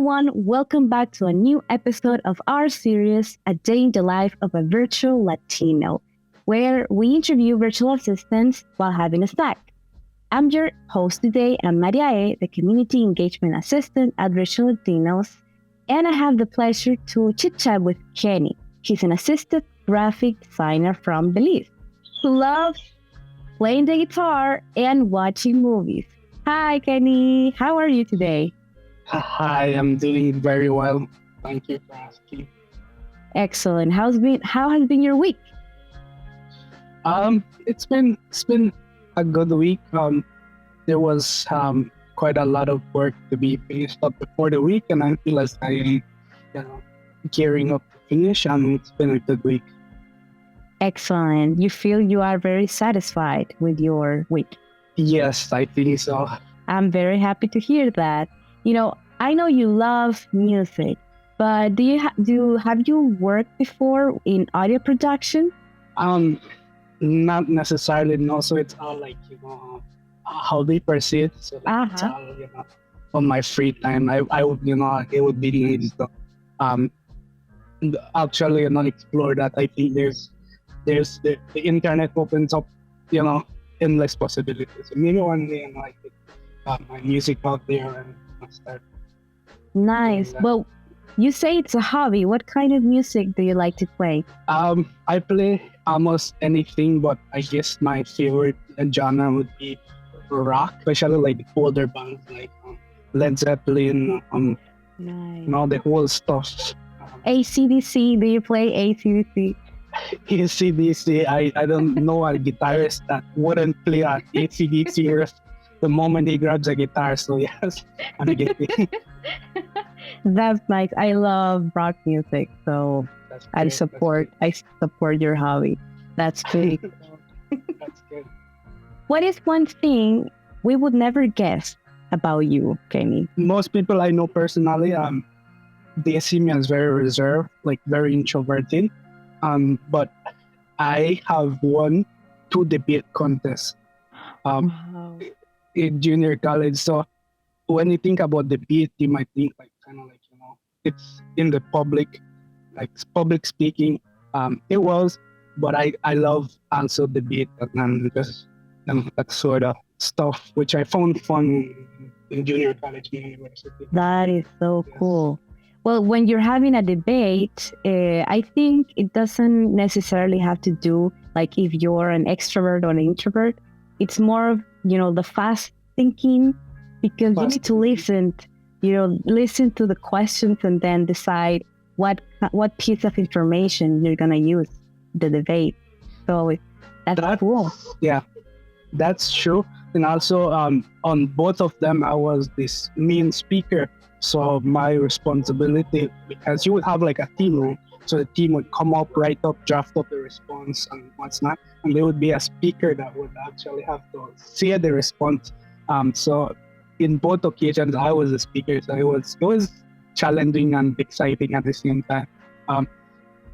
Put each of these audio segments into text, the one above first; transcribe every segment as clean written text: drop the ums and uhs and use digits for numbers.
everyone. Welcome back to a new episode of our series, A Day in the Life of a Virtual Latino, where we interview virtual assistants while having a snack. I'm your host today. I'm Maria A., the Community Engagement Assistant at Virtual Latinos, and I have the pleasure to chit-chat with Kenny. He's an assistant graphic designer from Belize who loves playing the guitar and watching movies. Hi, Kenny. How are you today? Hi, I'm doing very well. Thank you for asking. Excellent. How has been your week? It's been a good week. There was quite a lot of work to be finished up before the week, and I feel as I am, gearing up to finish. And it's been a good week. Excellent. You feel you are very satisfied with your week. Yes, I think so. I'm very happy to hear that. I know you love music, but have you worked before in audio production? Not necessarily. No, so it's all like a hobby per se. So like, it's all on my free time. I would it would be nice to um actually explore that. I think the internet opens up endless possibilities. So maybe one day I could my music out there and start. Nice. Well, you say it's a hobby. What kind of music do you like to play? I play almost anything, but I guess my favorite genre would be rock, especially like the older bands like Led Zeppelin, Nice. the whole stuff. AC/DC. Do you play AC/DC? AC/DC. I don't know a guitarist that wouldn't play an AC/DC the moment he grabs a guitar. So yes, I'm getting. That's nice. I love rock music, so I support your hobby. That's pretty cool. That's good. What is one thing we would never guess about you, Kenny? Most people I know personally, they see me as very reserved, like very introverted. But I have won 2 debate contests Wow. in junior college. So when you think about debate, you might think like it's in the public, like public speaking. It was, but I love also debate and just that sort of stuff, which I found fun in junior college and university. That is so Yes. cool. Well, when you're having a debate, I think it doesn't necessarily have to do like if you're an extrovert or an introvert. It's more of, the fast thinking, because you need to listen to the questions and then decide what piece of information you're going to use the debate. So that's cool. Yeah, that's true. And also on both of them, I was this main speaker. So my responsibility, because you would have like a team, right? So the team would come up, write up, draft up the response and what's not. And there would be a speaker that would actually have to say the response. So in both occasions, I was the speaker. So it was challenging and exciting at the same time.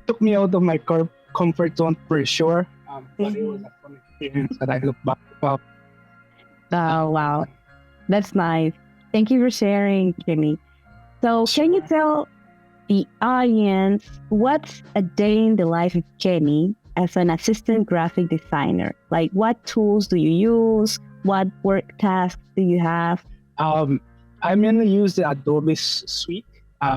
Took me out of my comfort zone for sure. But it was a fun experience that I look back about. Oh, wow. That's nice. Thank you for sharing, Kenny. So can you tell the audience what's a day in the life of Kenny as an assistant graphic designer? Like, what tools do you use? What work tasks do you have? I mainly use the Adobe suite.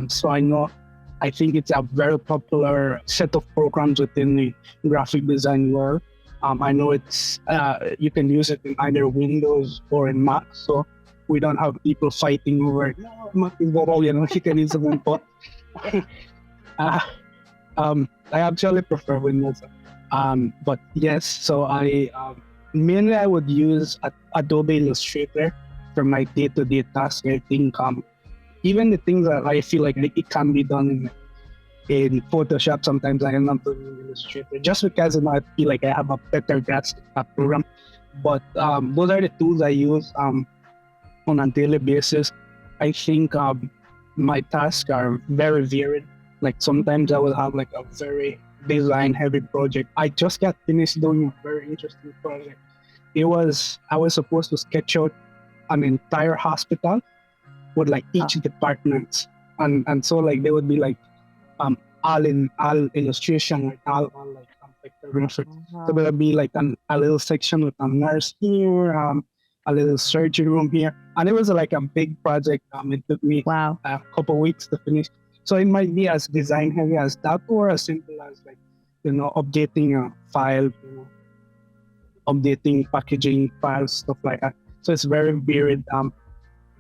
So I think it's a very popular set of programs within the graphic design world. I know it's you can use it in either Windows or in Mac. So we don't have people fighting over Mac is better, you can use it both. I actually prefer Windows. But yes, so I mainly I would use Adobe Illustrator for my day-to-day tasks. I think even the things that I feel like it can be done in Photoshop, sometimes I end up doing Illustrator just because I feel like I have a better grasp of that program. But those are the tools I use on a daily basis. I think my tasks are very varied. Like sometimes I will have like a very design heavy project. I just got finished doing a very interesting project. I was supposed to sketch out an entire hospital with like each department. and so like they would be like all illustration, like all like picture graphics. So Wow. there'll be like a little section with a nurse here, a little surgery room here, and it was like a big project. It took me Wow. a couple weeks to finish. So it might be as design heavy as that, or as simple as like updating a file, updating packaging files, stuff like that. So it's very varied.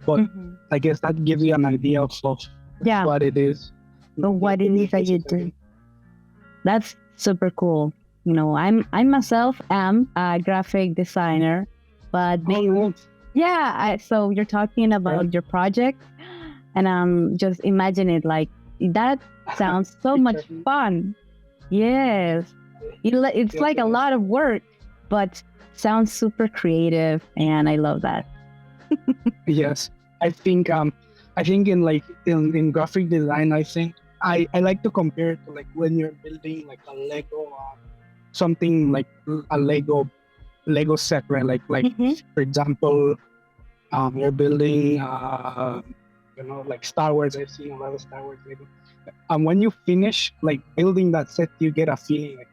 But Mhm. I guess that gives you an idea of Yeah. what it is. But what it is that you do. That's super cool. I myself am a graphic designer, but so you're talking about your project, and I'm just imagining it like that sounds so much fun. Yes, it's like a lot of work, but sounds super creative, and I love that. Yes, I think in like in graphic design, I think I like to compare it to like when you're building like a Lego, something like a Lego set, right? Like Mhm. for example, you're building like Star Wars. I've seen a lot of Star Wars Lego. And when you finish like building that set, you get a feeling like,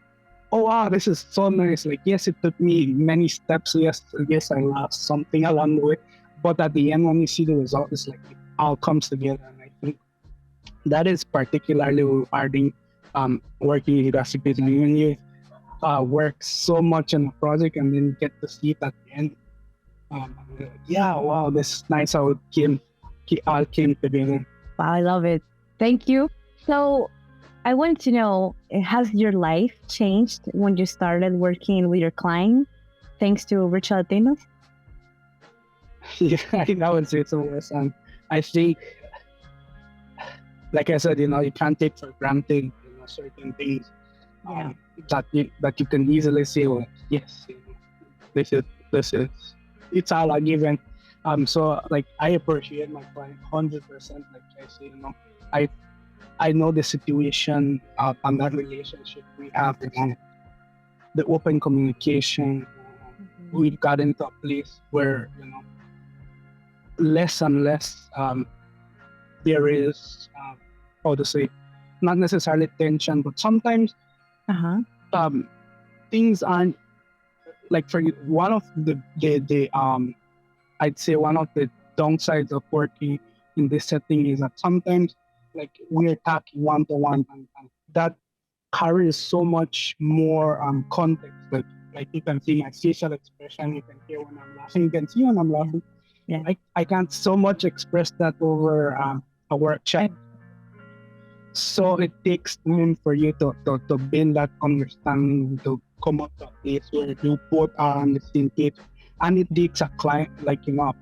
oh wow, this is so nice. Like yes, it took me many steps. Yes, I lost something along the way, but at the end, when you see the result, it's like it all comes together. And I think that is particularly rewarding. Working in graphic design when you work so much on a project and then get to see it at the end. Yeah, wow, this is nice how it all came together. Wow, I love it. Thank you. So I want to know, has your life changed when you started working with your client thanks to Virtual Latinos? Yeah, I would say so. Yes, and I think, like I said, you can't take for granted, certain things that you can easily say, well, yes, this is this is it's all a given. So like I appreciate my client 100%. Like I say, I I know the situation and that relationship we have, the open communication. We got into a place where less and less there is how to say, not necessarily tension, but sometimes things aren't like for you. One of the I'd say one of the downsides of working in this setting is that sometimes like we're talking one to one, and that carries so much more context. Like you can see my facial expression, you can hear when I'm laughing, you can see when I'm laughing. Yeah. I can't so much express that over a work chat. So it takes time for you to build that understanding, to come up to a place where you both are on the same page. And it takes a client, like a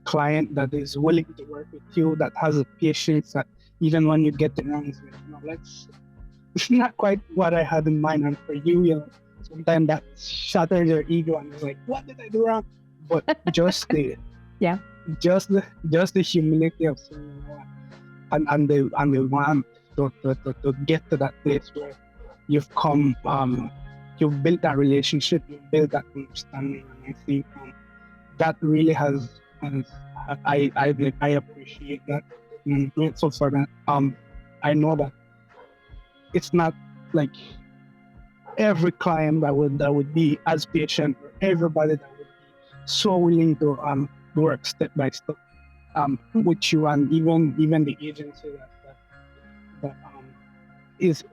client that is willing to work with you, that has a patience, that even when you get the wrong, it's not quite what I had in mind. And for you, sometimes that shatters your ego and it's like, what did I do wrong? But just the just the humility of saying, and the want to get to that place where you've come, you've built that relationship, you've built that understanding, and I think that really has I appreciate that, and I'm grateful for that. I know that it's not like every client that would be as patient, or everybody that would be so willing to work step by step with you, and even the agency that is.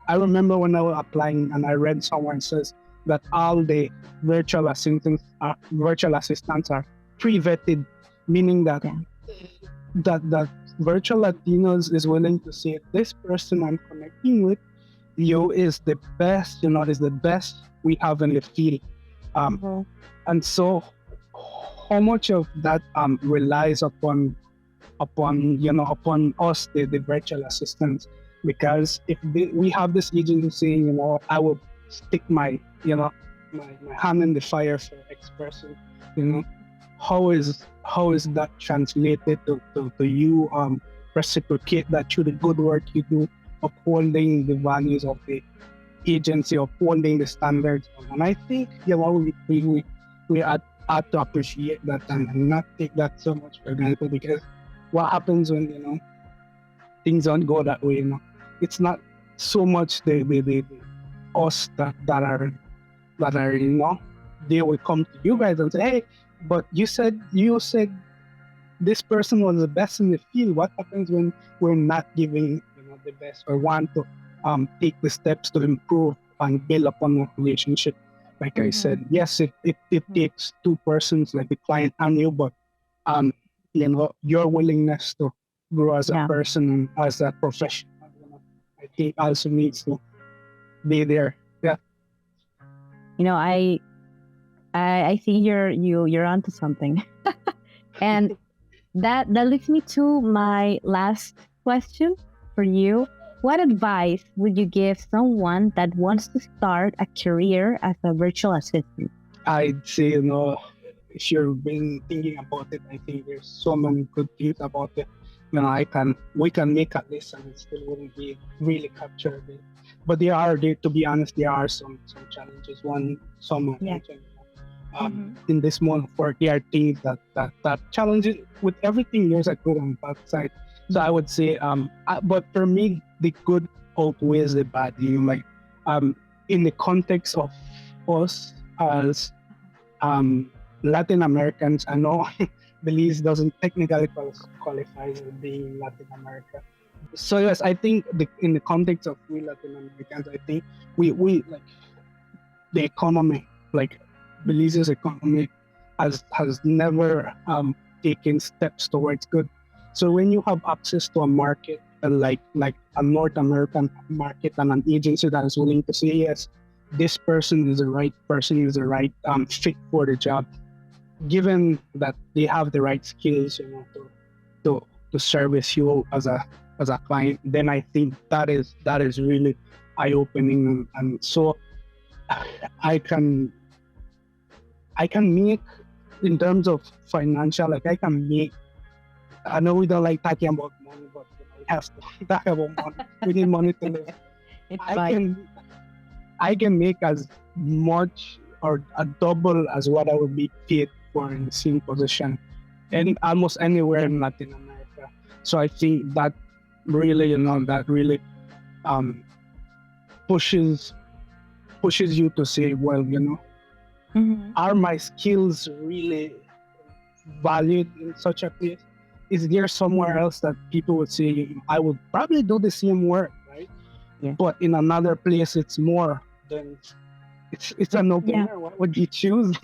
I remember when I was applying and I read somewhere says that all the virtual assistants are pre-vetted, meaning that that virtual Latinos is willing to say this person I'm connecting with you is the best, is the best we have in the field. And so how much of that relies upon us, the virtual assistants, because if we have this agency saying, I will stick my hand in the fire for X person, how is that translated to you reciprocate that through the good work you do, upholding the values of the agency, upholding the standards, and I think we ought to appreciate that and not take that so much for granted, because what happens when things don't go that way. It's not so much the us that are they will come to you guys and say, hey, but you said this person was the best in the field. What happens when we're not giving the best or want to take the steps to improve and build upon a relationship? Like I said, yes, it takes two persons, like the client and you, but your willingness to grow as a person and as a professional, I think also needs to be there. Yeah. I think you're onto something. And that leads me to my last question for you. What advice would you give someone that wants to start a career as a virtual assistant? I'd say, if you've been thinking about it, I think there's so many good things about it. We can make a list and it still wouldn't be really captured. But to be honest, there are some challenges. Some in this month for ERT that challenges with everything. There's a good and bad side. So I would say, but for me, the good outweighs the bad. In the context of us as Latin Americans, I know Belize doesn't technically qualify as being Latin America. So yes, I think in the context of we Latin Americans, I think we like the economy, like Belize's economy has never taken steps towards good. So when you have access to a market like a North American market and an agency that is willing to say, yes, this person is the right person, is the right fit for the job, given that they have the right skills, to service you as a client, then I think that is really eye-opening, and so I can make, in terms of financial, like I know we don't like talking about money, but we have to talk about money. We need money to live. I can make as much or a double as what I would be paid for in the same position, and almost anywhere in Latin America. So I think that really, pushes you to say, well, are my skills really valued in such a place? Is there somewhere else that people would say, I would probably do the same work, right? Yeah. But in another place, it's more than it's a no-brainer. Yeah. What would you choose?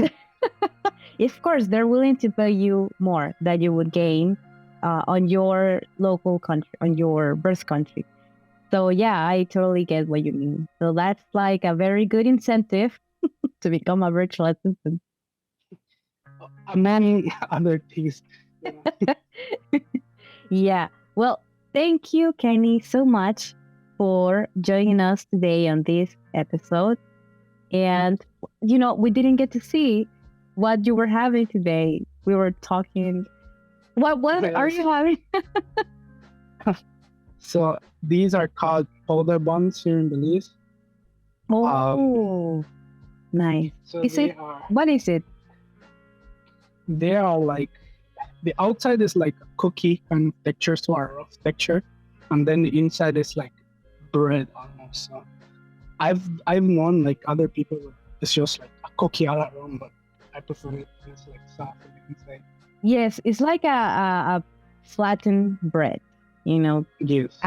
Of course, they're willing to pay you more than you would gain on your local country, on your birth country. So yeah, I totally get what you mean. So that's like a very good incentive to become a virtual assistant. Many other things. Yeah. Well, thank you, Kenny, so much for joining us today on this episode. And, we didn't get to see what you were having today. We were talking. What are you having? So these are called powder buns here in Belize. Oh, nice. So what is it? They are like, the outside is like a cookie kind of texture, so a rough texture, and then the inside is like bread almost. So I've known like other people, it's just like a cookie all around, but I prefer it. It's like soft on the inside. Yes, it's like a flattened bread. Yes.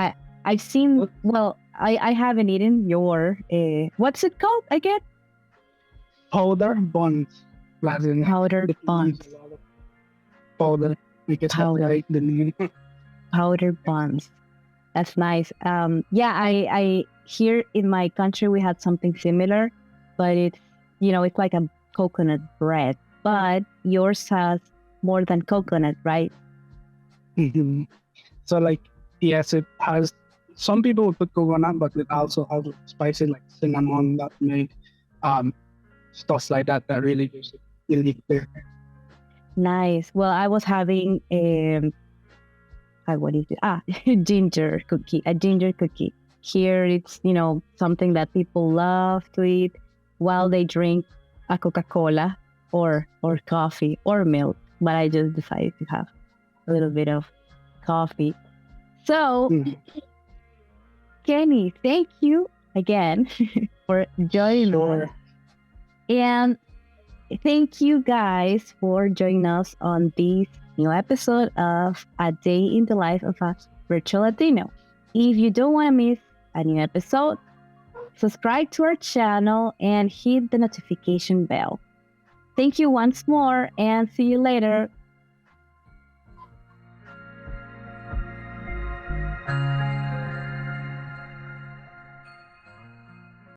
I've seen. Well, I haven't eaten your. What's it called again? Powder buns. Powder buns. Powder. Powder. Powder buns. That's nice. Yeah, I here in my country we had something similar, but it's it's like a coconut bread, but yours has more than coconut, right? Mm-hmm. So like, yes, it has. Some people would put coconut, but it also has spices like cinnamon, nutmeg, stuff like that. That really gives it really clear. Nice. Well, I was having what is it? Ginger cookie. A ginger cookie. Here, it's something that people love to eat while they drink a Coca-Cola or coffee or milk. But I just decided to have a little bit of coffee. So, Mm. Kenny, thank you again for joining Sure. us. And thank you guys for joining us on this new episode of A Day in the Life of a Virtual Latino. If you don't want to miss a new episode, subscribe to our channel and hit the notification bell. Thank you once more and see you later.